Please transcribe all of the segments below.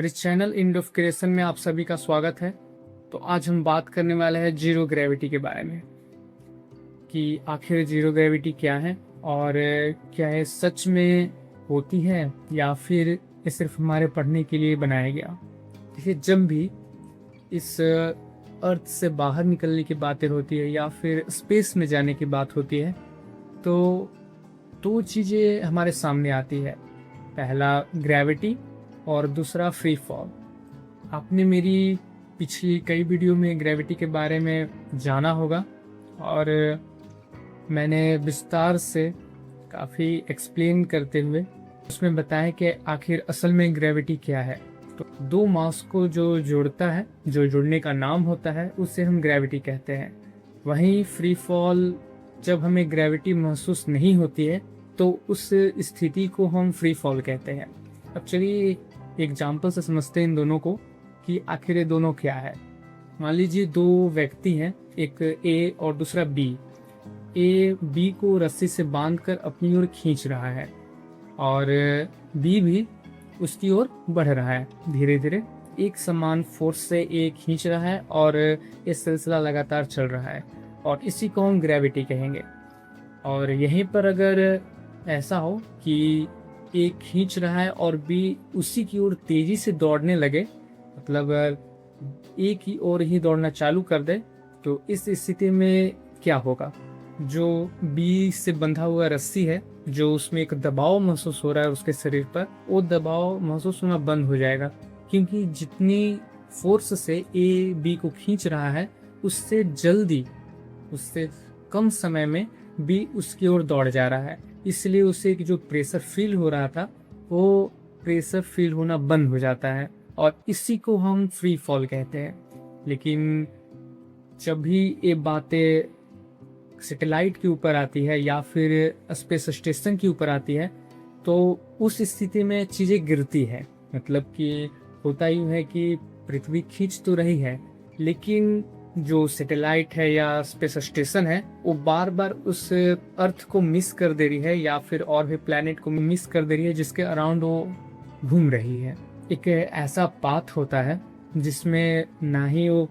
मेरे channel end of creation में आप सभी का स्वागत है। तो आज हम बात करने वाले हैं जीरो ग्रेविटी के बारे में कि आखिर जीरो ग्रेविटी क्या है और क्या ये सच में होती है या फिर ये सिर्फ हमारे पढ़ने के लिए बनाया गया। देखिए, जब भी इस अर्थ से बाहर निकलने की बातें होती है या फिर स्पेस में जाने की बात होती है तो दो चीज़ें हमारे सामने आती है। पहला ग्रेविटी और दूसरा फ्री फॉल। आपने मेरी पिछली कई वीडियो में ग्रेविटी के बारे में जाना होगा और मैंने विस्तार से काफ़ी एक्सप्लेन करते हुए उसमें बताया कि आखिर असल में ग्रेविटी क्या है। तो दो मास को जो जोड़ता है, जो जुड़ने का नाम होता है, उसे हम ग्रेविटी कहते हैं। वहीं फ्री फॉल, जब हमें ग्रेविटी महसूस नहीं होती है तो उस स्थिति को हम फ्री फॉल कहते हैं। अब चलिए एग्जाम्पल से समझते हैं इन दोनों को कि आखिर ये दोनों क्या है। मान लीजिए दो व्यक्ति हैं, एक ए और दूसरा बी। ए बी को रस्सी से बांधकर अपनी ओर खींच रहा है और बी भी उसकी ओर बढ़ रहा है। धीरे धीरे एक समान फोर्स से ए खींच रहा है और ये सिलसिला लगातार चल रहा है और इसी को हम ग्रेविटी कहेंगे। और यहीं पर अगर ऐसा हो कि ए खींच रहा है और बी उसी की ओर तेजी से दौड़ने लगे, मतलब ए की ओर ही दौड़ना चालू कर दे, तो इस स्थिति में क्या होगा? जो बी से बंधा हुआ रस्सी है, जो उसमें एक दबाव महसूस हो रहा है उसके शरीर पर, वो दबाव महसूस होना बंद हो जाएगा, क्योंकि जितनी फोर्स से ए बी को खींच रहा है उससे जल्दी, उससे कम समय में बी उसकी ओर दौड़ जा रहा है। इसलिए उसे जो प्रेशर फील हो रहा था वो प्रेशर फील होना बंद हो जाता है और इसी को हम फ्री फॉल कहते हैं। लेकिन जब भी ये बातें सैटेलाइट के ऊपर आती है या फिर स्पेस स्टेशन के ऊपर आती है तो उस स्थिति में चीज़ें गिरती है। मतलब कि होता यूँ है कि पृथ्वी खींच तो रही है, लेकिन जो सैटेलाइट है या स्पेस स्टेशन है वो बार बार उस अर्थ को मिस कर दे रही है या फिर और भी प्लैनेट को मिस कर दे रही है जिसके अराउंड वो घूम रही है। एक ऐसा पाथ होता है जिसमें ना ही वो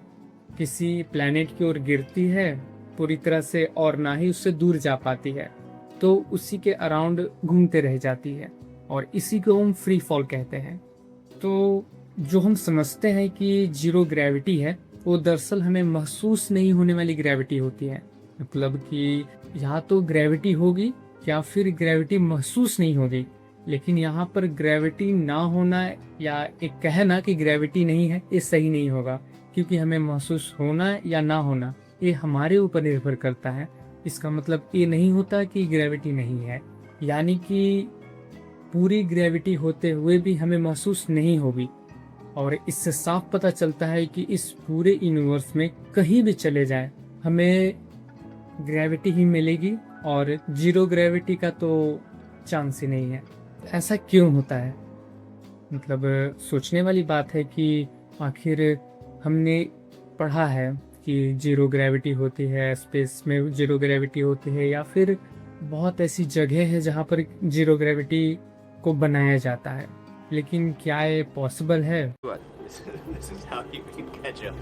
किसी प्लैनेट की ओर गिरती है पूरी तरह से और ना ही उससे दूर जा पाती है, तो उसी के अराउंड घूमते रह जाती है और इसी को हम फ्री फॉल कहते हैं। तो जो हम समझते हैं कि जीरो ग्रेविटी है वो दरअसल हमें महसूस नहीं होने वाली ग्रेविटी होती है। मतलब कि यहाँ तो ग्रेविटी होगी या फिर ग्रेविटी महसूस नहीं होगी, लेकिन यहाँ पर ग्रेविटी ना होना या एक कहना कि ग्रेविटी नहीं है, ये सही नहीं होगा, क्योंकि हमें महसूस होना या ना होना ये हमारे ऊपर निर्भर करता है। इसका मतलब ये नहीं होता कि ग्रेविटी नहीं है, यानी कि पूरी ग्रेविटी होते हुए भी हमें महसूस नहीं होगी। और इससे साफ पता चलता है कि इस पूरे यूनिवर्स में कहीं भी चले जाएं हमें ग्रेविटी ही मिलेगी और जीरो ग्रेविटी का तो चांस ही नहीं है। ऐसा क्यों होता है? मतलब सोचने वाली बात है कि आखिर हमने पढ़ा है कि जीरो ग्रेविटी होती है, स्पेस में जीरो ग्रेविटी होती है, या फिर बहुत ऐसी जगह है जहाँ पर जीरो ग्रेविटी को बनाया जाता है, लेकिन क्या ये पॉसिबल है? This is how you can catch up.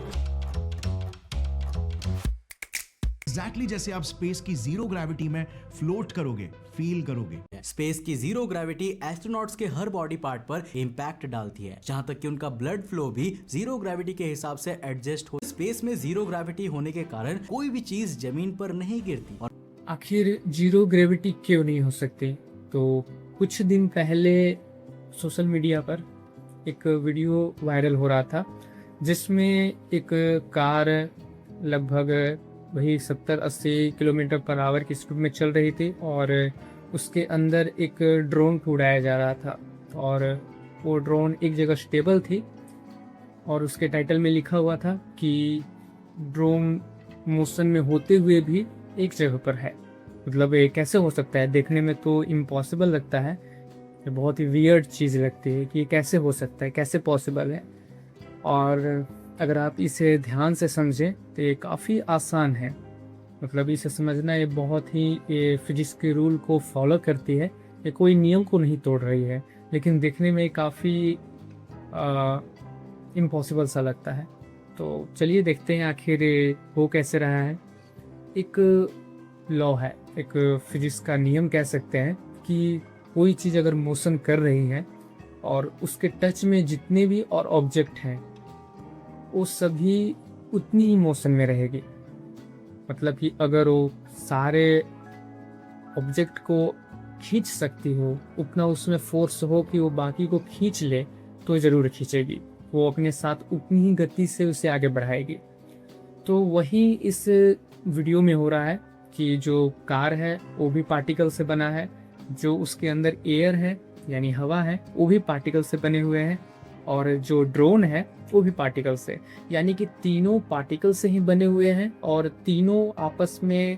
Exactly जैसे आप स्पेस की जीरो ग्रेविटी में फ्लोट करोगे, फील करोगे। स्पेस की जीरो ग्रेविटी एस्ट्रोनॉट्स के हर बॉडी पार्ट पर इम्पैक्ट डालती है, जहां तक कि उनका ब्लड फ्लो भी जीरो ग्रेविटी के हिसाब से एडजस्ट हो। स्पेस में जीरो ग्रेविटी होने के कारण कोई भी चीज जमीन पर नहीं गिरती। और आखिर जीरो ग्रेविटी क्यों नहीं हो सकती? तो कुछ दिन पहले सोशल मीडिया पर एक वीडियो वायरल हो रहा था जिसमें एक कार लगभग वही 70-80 किलोमीटर पर आवर की स्पीड में चल रही थी और उसके अंदर एक ड्रोन को उड़ाया जा रहा था और वो ड्रोन एक जगह स्टेबल थी और उसके टाइटल में लिखा हुआ था कि ड्रोन मोशन में होते हुए भी एक जगह पर है। मतलब ये कैसे हो सकता है? देखने में तो इम्पॉसिबल लगता है, ये बहुत ही वियर्ड चीज़ लगती है कि ये कैसे हो सकता है, कैसे पॉसिबल है। और अगर आप इसे ध्यान से समझें तो ये काफ़ी आसान है। मतलब इसे समझना ये बहुत ही, ये फिजिक्स के रूल को फॉलो करती है, ये कोई नियम को नहीं तोड़ रही है, लेकिन देखने में काफ़ी इम्पॉसिबल सा लगता है। तो चलिए देखते हैं आखिर हो कैसे रहा है। एक लॉ है, एक फिजिक्स का नियम कह सकते हैं कि कोई चीज़ अगर मोशन कर रही है और उसके टच में जितने भी और ऑब्जेक्ट हैं वो सभी उतनी ही मोशन में रहेगी। मतलब कि अगर वो सारे ऑब्जेक्ट को खींच सकती हो, उतना उसमें फोर्स हो कि वो बाकी को खींच ले, तो ज़रूर खींचेगी, वो अपने साथ उतनी ही गति से उसे आगे बढ़ाएगी। तो वही इस वीडियो में हो रहा है कि जो कार है वो भी पार्टिकल से बना है, जो उसके अंदर एयर है यानी हवा है वो भी पार्टिकल से बने हुए हैं, और जो ड्रोन है वो भी पार्टिकल से, यानी कि तीनों पार्टिकल से ही बने हुए हैं और तीनों आपस में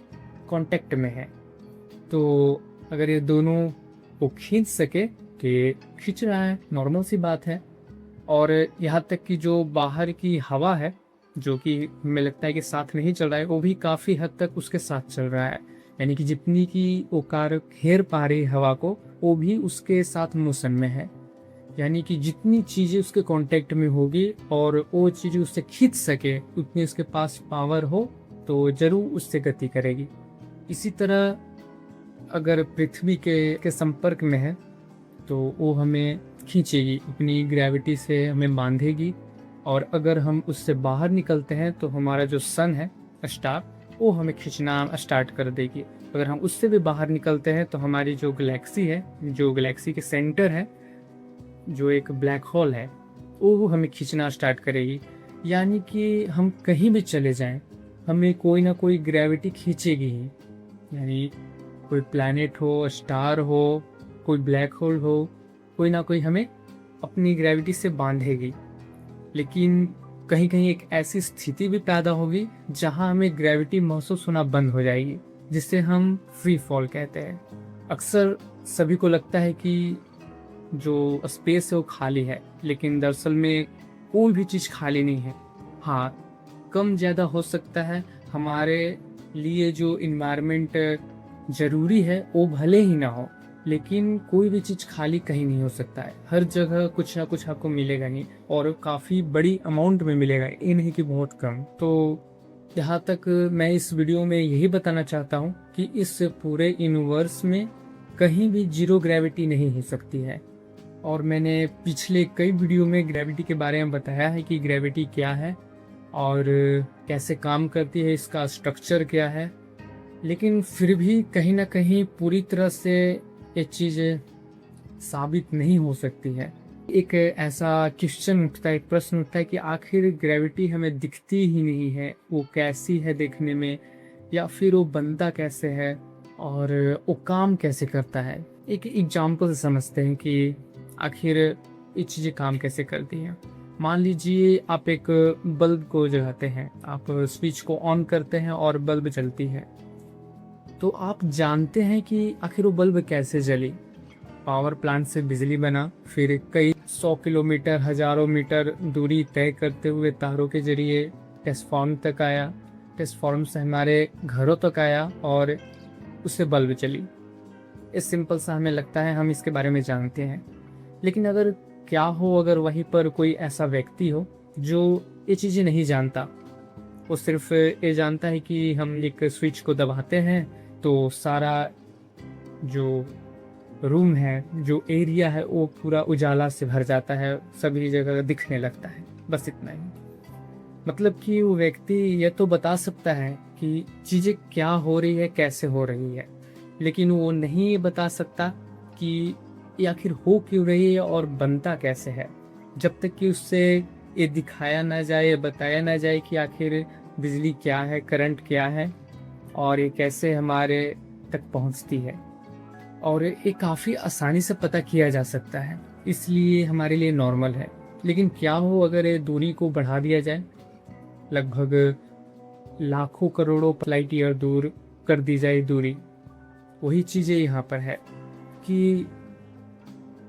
कांटेक्ट में हैं। तो अगर ये दोनों को खींच सके, कि खींच रहा है, नॉर्मल सी बात है। और यहाँ तक कि जो बाहर की हवा है, जो कि हमें लगता है कि साथ नहीं चल रहा है, वो भी काफ़ी हद तक उसके साथ चल रहा है। यानी कि जितनी की वो कार घेर पा रही हवा को, वो भी उसके साथ मोशन में है। यानी कि जितनी चीज़ें उसके कांटेक्ट में होगी और वो चीज़ें उससे खींच सके, उतनी उसके पास पावर हो तो ज़रूर उससे गति करेगी। इसी तरह अगर पृथ्वी के संपर्क में है तो वो हमें खींचेगी, अपनी ग्रेविटी से हमें बांधेगी। और अगर हम उससे बाहर निकलते हैं तो हमारा जो सन है, स्टार, वो हमें खींचना स्टार्ट कर देगी। अगर हम उससे भी बाहर निकलते हैं तो हमारी जो गैलेक्सी है, जो गैलेक्सी के सेंटर है, जो एक ब्लैक होल है, वो हमें खींचना स्टार्ट करेगी। यानी कि हम कहीं भी चले जाएं, हमें कोई ना कोई ग्रेविटी खींचेगी ही। यानी कोई प्लैनेट हो, स्टार हो, कोई ब्लैक होल हो, कोई ना कोई हमें अपनी ग्रेविटी से बांधेगी। लेकिन कहीं कहीं एक ऐसी स्थिति भी पैदा होगी जहां हमें ग्रेविटी महसूस होना बंद हो जाएगी, जिसे हम फ्री फॉल कहते हैं। अक्सर सभी को लगता है कि जो स्पेस है वो खाली है, लेकिन दरअसल में कोई भी चीज़ खाली नहीं है। हाँ, कम ज़्यादा हो सकता है, हमारे लिए जो इन्वायरमेंट ज़रूरी है वो भले ही ना हो, लेकिन कोई भी चीज़ खाली कहीं नहीं हो सकता है। हर जगह कुछ ना कुछ आपको मिलेगा ही, और काफ़ी बड़ी अमाउंट में मिलेगा, ये नहीं कि बहुत कम। तो यहाँ तक मैं इस वीडियो में यही बताना चाहता हूँ कि इस पूरे यूनिवर्स में कहीं भी जीरो ग्रेविटी नहीं हो सकती है। और मैंने पिछले कई वीडियो में ग्रेविटी के बारे में बताया है कि ग्रेविटी क्या है और कैसे काम करती है, इसका स्ट्रक्चर क्या है। लेकिन फिर भी कहीं ना कहीं पूरी तरह से ये चीज़ साबित नहीं हो सकती है। एक ऐसा क्वेश्चन उठता है, एक प्रश्न उठता है कि आखिर ग्रेविटी हमें दिखती ही नहीं है, वो कैसी है देखने में, या फिर वो बनता कैसे है और वो काम कैसे करता है। एक एग्जाम्पल से समझते हैं कि आखिर ये चीज़ें काम कैसे करती हैं। मान लीजिए आप एक बल्ब को जगाते हैं, आप स्विच को ऑन करते हैं और बल्ब जलती है। तो आप जानते हैं कि आखिर वो बल्ब कैसे जली। पावर प्लांट से बिजली बना, फिर कई 100 किलोमीटर, हजारों मीटर दूरी तय करते हुए तारों के जरिए ट्रांसफार्म तक आया, ट्रांसफार्म से हमारे घरों तक आया और उससे बल्ब चली। ये सिंपल सा हमें लगता है, हम इसके बारे में जानते हैं। लेकिन अगर क्या हो, अगर वहीं पर कोई ऐसा व्यक्ति हो जो ये चीज़ें नहीं जानता, वो सिर्फ ये जानता है कि हम एक स्विच को दबाते हैं तो सारा जो रूम है, जो एरिया है, वो पूरा उजाला से भर जाता है, सभी जगह दिखने लगता है, बस इतना ही। मतलब कि वो व्यक्ति ये तो बता सकता है कि चीज़ें क्या हो रही है, कैसे हो रही है, लेकिन वो नहीं बता सकता कि ये आखिर हो क्यों रही है और बनता कैसे है, जब तक कि उससे ये दिखाया ना जाए, बताया ना जाए कि आखिर बिजली क्या है, करंट क्या है और ये कैसे हमारे तक पहुंचती है। और ये काफ़ी आसानी से पता किया जा सकता है, इसलिए हमारे लिए नॉर्मल है। लेकिन क्या हो अगर ये दूरी को बढ़ा दिया जाए, लगभग लाखों करोड़ों लाइट ईयर दूर कर दी जाए दूरी। वही चीज़ें यहाँ पर है कि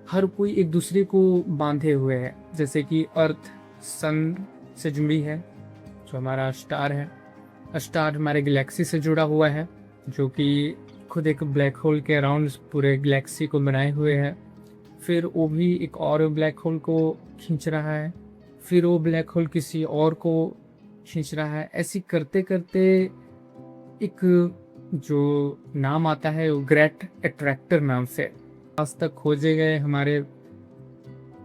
हर कोई एक दूसरे को बांधे हुए है, जैसे कि अर्थ सन से जुड़ी है, जो हमारा स्टार है, स्टार हमारे गैलेक्सी से जुड़ा हुआ है, जो कि खुद एक ब्लैक होल के अराउंड पूरे गैलेक्सी को बनाए हुए है। फिर वो भी एक और ब्लैक होल को खींच रहा है, फिर वो ब्लैक होल किसी और को खींच रहा है। ऐसी करते करते एक जो नाम आता है वो ग्रेट अट्रैक्टर नाम से आज तक खोजे गए हमारे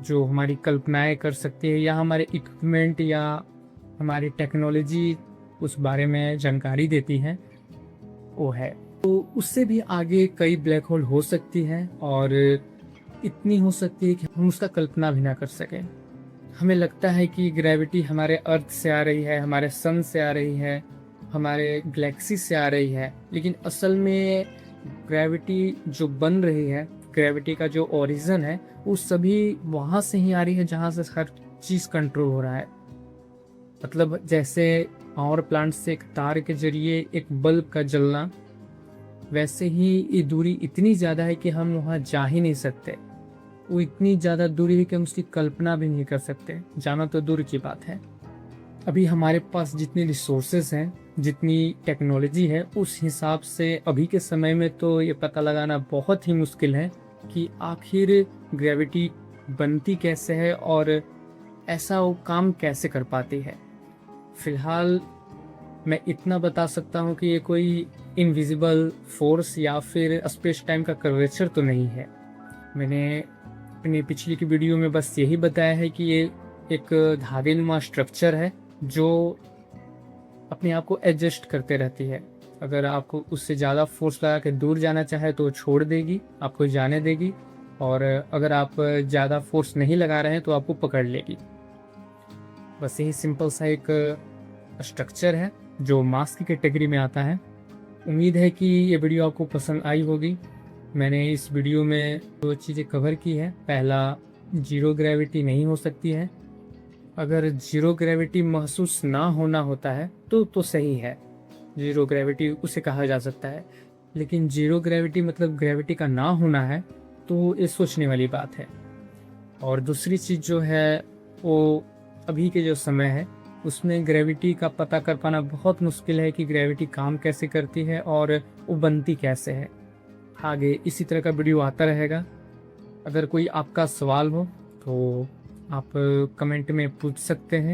जो हमारी कल्पनाएं कर सकती है या हमारे इक्विपमेंट या हमारी टेक्नोलॉजी उस बारे में जानकारी देती है वो है। तो उससे भी आगे कई ब्लैक होल हो सकती है और इतनी हो सकती है कि हम उसका कल्पना भी ना कर सकें। हमें लगता है कि ग्रेविटी हमारे अर्थ से आ रही है, हमारे सन से आ रही है, हमारे गैलेक्सी से आ रही है, लेकिन असल में ग्रेविटी जो बन रही है, ग्रेविटी का जो ओरिजिन है, वो सभी वहाँ से ही आ रही है जहाँ से हर चीज़ कंट्रोल हो रहा है। मतलब जैसे पावर प्लांट से एक तार के जरिए एक बल्ब का जलना, वैसे ही ये दूरी इतनी ज़्यादा है कि हम वहाँ जा ही नहीं सकते। वो इतनी ज़्यादा दूरी है कि हम उसकी कल्पना भी नहीं कर सकते, जाना तो दूर की बात है। अभी हमारे पास जितनी रिसोर्सेज हैं, जितनी टेक्नोलॉजी है, उस हिसाब से अभी के समय में तो ये पता लगाना बहुत ही मुश्किल है कि आखिर ग्रेविटी बनती कैसे है और ऐसा वो काम कैसे कर पाती है। फिलहाल मैं इतना बता सकता हूँ कि ये कोई इनविजिबल फोर्स या फिर स्पेस टाइम का कर्वेचर तो नहीं है। मैंने अपनी पिछली की वीडियो में बस यही बताया है कि ये एक धागेनुमा स्ट्रक्चर है जो अपने आप को एडजस्ट करते रहती है। अगर आपको उससे ज़्यादा फोर्स लगा के दूर जाना चाहे तो छोड़ देगी, आपको जाने देगी, और अगर आप ज़्यादा फोर्स नहीं लगा रहे हैं तो आपको पकड़ लेगी। बस यही सिंपल सा एक स्ट्रक्चर है जो मास की कैटेगरी में आता है। उम्मीद है कि ये वीडियो आपको पसंद आई होगी। मैंने इस वीडियो में दो चीज़ें कवर की है। पहला, जीरो ग्रेविटी नहीं हो सकती है। अगर जीरो ग्रेविटी महसूस ना होना होता है तो सही है, जीरो ग्रेविटी उसे कहा जा सकता है। लेकिन जीरो ग्रेविटी मतलब ग्रेविटी का ना होना है तो ये सोचने वाली बात है। और दूसरी चीज़ जो है वो अभी के जो समय है उसमें ग्रेविटी का पता कर पाना बहुत मुश्किल है कि ग्रेविटी काम कैसे करती है और वो बनती कैसे है। आगे इसी तरह का वीडियो आता रहेगा। अगर कोई आपका सवाल हो तो आप कमेंट में पूछ सकते हैं।